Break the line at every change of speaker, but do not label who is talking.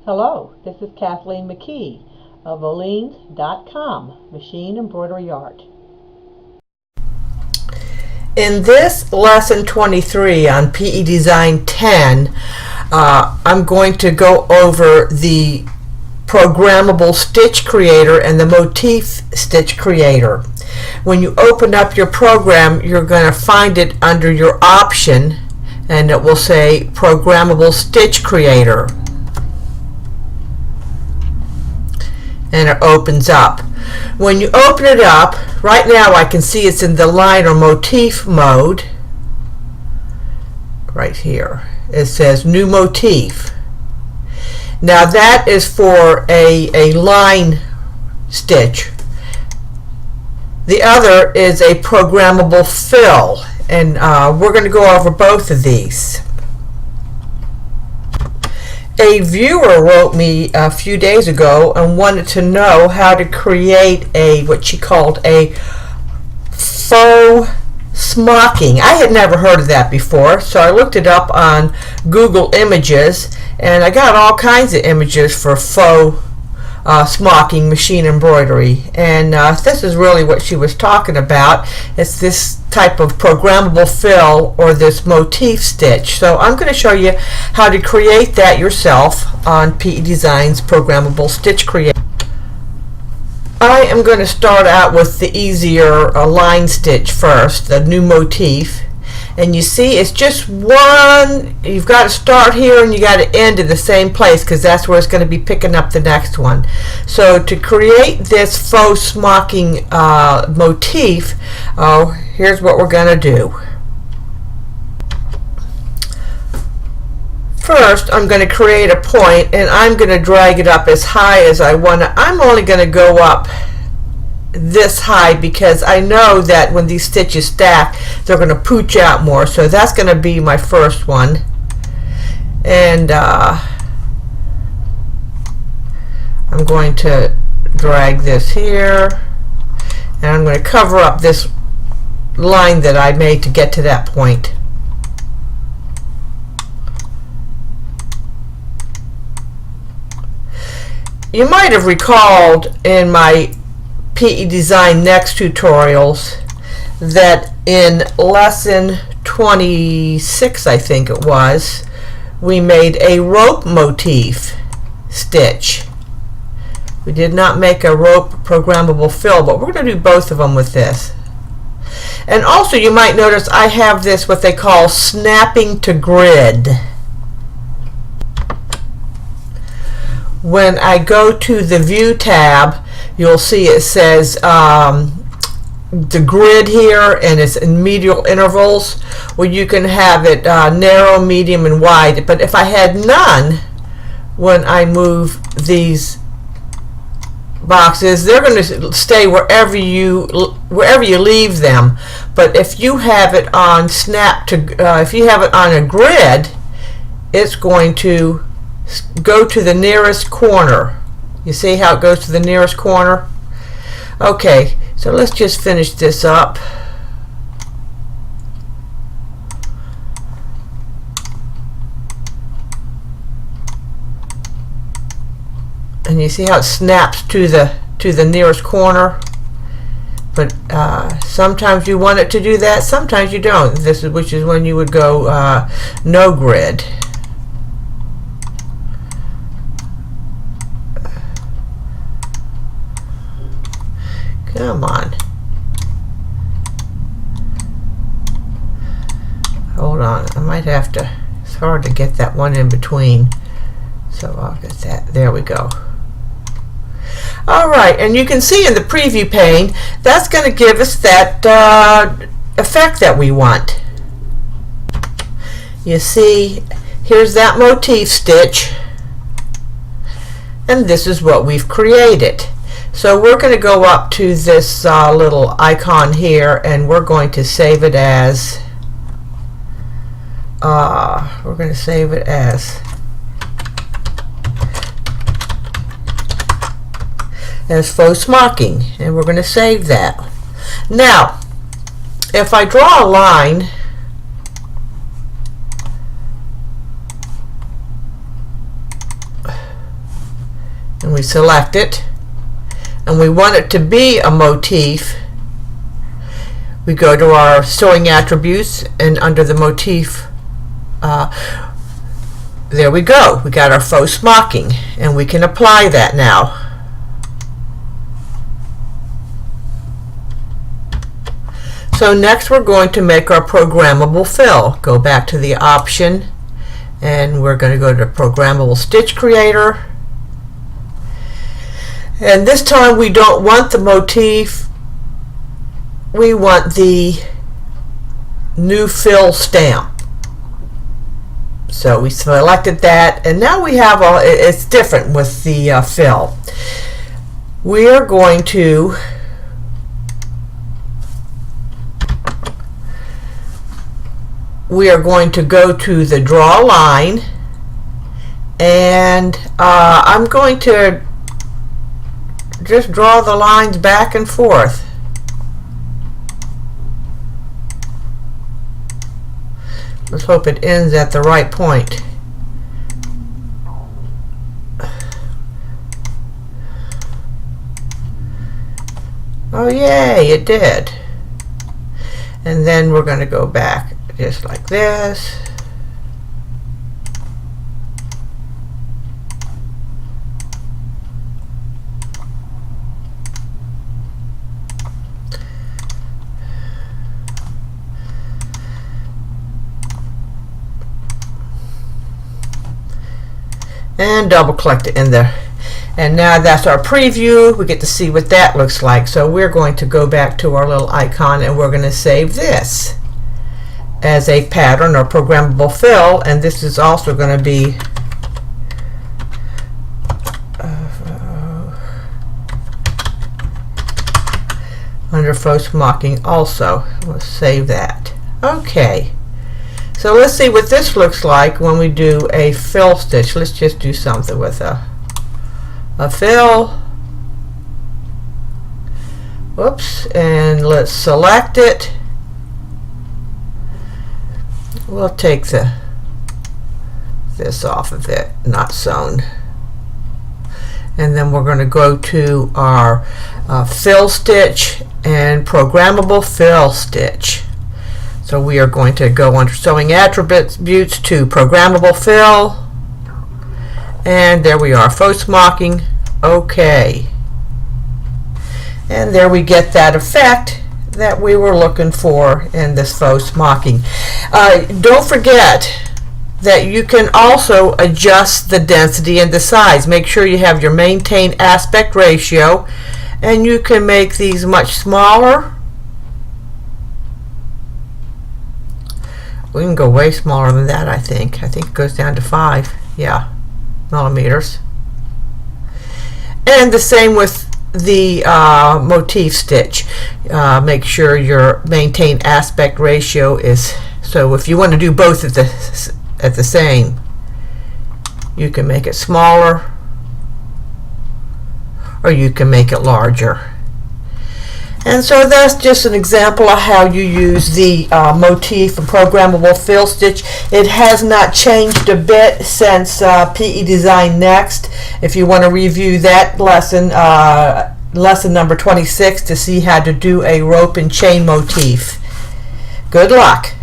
Hello, this is Kathleen McKee of Oleens.com, Machine Embroidery Art.
In this lesson 23 on PE Design 10, I'm going to go over the Programmable Stitch Creator and the Motif Stitch Creator. When you open up your program, you're going to find it under your option, and it will say Programmable Stitch Creator. And it opens up. When you open it up, right now I can see it's in the line or motif mode. Right here it says new motif. Now that is for a line stitch. The other is a programmable fill, and we're going to go over both of these. A viewer wrote me a few days ago and wanted to know how to create what she called a faux smocking. I had never heard of that before, so I looked it up on Google Images, and I got all kinds of images for faux smocking machine embroidery, and this is really what she was talking about. It's this type of programmable fill or this motif stitch. So I'm going to show you how to create that yourself on PE Design's Programmable Stitch Creator. I am going to start out with the easier line stitch first, the new motif. And you see it's just one. You've got to start here and you got to end in the same place, because that's where it's going to be picking up the next one. So to create this faux smocking motif, here's what we're going to do. First, I'm going to create a point, and I'm going to drag it up as high as I want to. I'm only going to go up this high because I know that when these stitches stack, they're going to pooch out more. So that's going to be my first one, and I'm going to drag this here, and I'm going to cover up this line that I made to get to that point. You might have recalled in my PE Design Next tutorials that in lesson 26, I think it was, we made a rope motif stitch. We did not make a rope programmable fill, but we're going to do both of them with this. And also you might notice I have this what they call snapping to grid. When I go to the View tab, you'll see it says the grid here, and it's in medial intervals, where you can have it narrow, medium, and wide. But if I had none, when I move these boxes, they're going to stay wherever you leave them. But if you have it on if you have it on a grid, it's going to go to the nearest corner. You see how it goes to the nearest corner? Okay, so let's just finish this up. And you see how it snaps to the nearest corner? But sometimes you want it to do that, sometimes you don't. Which is when you would go no grid. Come on. Hold on. I might have to. It's hard to get that one in between. So I'll get that. There we go. Alright, and you can see in the preview pane, that's going to give us that effect that we want. You see, here's that motif stitch, and this is what we've created. So we're going to go up to this little icon here, and we're going to save it as faux smocking, and we're going to save that. Now, if I draw a line we select it, and we want it to be a motif, we go to our sewing attributes, and under the motif, there we go. We got our faux smocking, and we can apply that now. So next we're going to make our programmable fill. Go back to the option, and we're going to go to Programmable Stitch Creator. And this time we don't want the motif, we want the new fill stamp. So we selected that, and now we have it's different with the fill. We are going to go to the draw line, and I'm going to just draw the lines back and forth. Let's hope it ends at the right point. Oh yay, it did. And then we're going to go back just like this. And double click it in there. And now that's our preview. We get to see what that looks like. So we're going to go back to our little icon, and we're going to save this as a pattern or programmable fill, and this is also going to be under faux smocking also. We'll save that. Okay. So let's see what this looks like when we do a fill stitch. Let's just do something with a fill. Whoops, and let's select it. We'll take this off of it, not sewn. And then we're going to go to our fill stitch and programmable fill stitch. So we are going to go under sewing attributes to programmable fill, and there we are, faux smocking. Okay, and there we get that effect that we were looking for in this faux smocking. Don't forget that you can also adjust the density and the size. Make sure you have your maintain aspect ratio, and you can make these much smaller. We can go way smaller than that, I think. I think it goes down to 5, yeah, millimeters. And the same with the motif stitch. Make sure your maintain aspect ratio is, so if you want to do both at the same, you can make it smaller or you can make it larger. And so that's just an example of how you use the motif and programmable fill stitch. It has not changed a bit since PE Design Next. If you want to review that lesson, lesson number 26, to see how to do a rope and chain motif. Good luck.